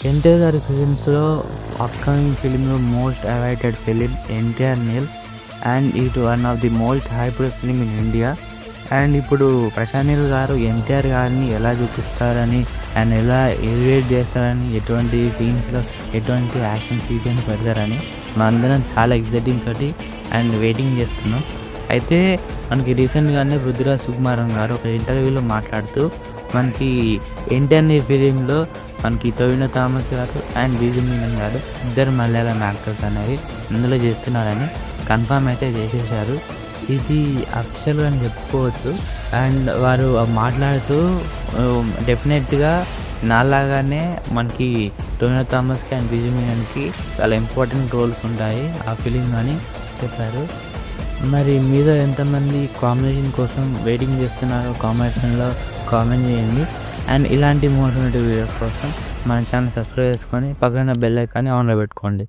ఎన్టీఆర్ గారి ఫిలిమ్స్‌లో అప్‌కమింగ్ ఫిల్మ్‌లో most awaited film 'NTR Neel' and it one of the most hyped film in India. అండ్ ఇప్పుడు ప్రశాంత్ నీల్ గారు ఎన్టీఆర్ గారిని ఎలా చూపిస్తారని అండ్ ఎలా ఎలివేట్ చేస్తారని, ఎటువంటి సీన్స్‌లో ఎటువంటి యాక్షన్ సీక్వెన్స్ పెడతారని మనందరం చాలా ఎక్సైటింగ్ తోటి అండ్ వెయిటింగ్ చేస్తున్నాం. అయితే మనకి రీసెంట్‌గానే పృథ్వీరాజ్ సుకుమారన్ గారు ఒక ఇంటర్వ్యూలో మాట్లాడుతూ మనకి 'ఎన్టీఆర్ నీల్' ఫిలింలో మనకి టొవినో థామస్ గారు అండ్ బీజు మీనన్ గారు ఇద్దరు మలయాళం యాక్టర్స్ అనేవి ఇందులో చేస్తున్నారని కన్ఫర్మ్ అయితే చేసేసారు. ఇది అఫీషియల్‌గా అని చెప్పుకోవచ్చు. అండ్ వారు మాట్లాడుతూ డెఫినెట్‌గా నాలాగానే మనకి టొవినో థామస్‌కి అండ్ బీజు మీనన్‌కి చాలా ఇంపార్టెంట్ రోల్స్ ఉంటాయి ఆ ఫిలింలో అని చెప్పారు. మరి మీలో ఎంతమంది కాంబినేషన్ కోసం వెయిటింగ్ చేస్తున్నారో కామెంట్‌లో కామెంట్ చేయండి. అండ్ ఇలాంటి మోటివేటివ్ వీడియోస్ కోసం మన ఛానల్ సబ్స్క్రైబ్ చేసుకొని పక్కన బెల్ ఐకాన్ని ఆన్‌లో పెట్టుకోండి.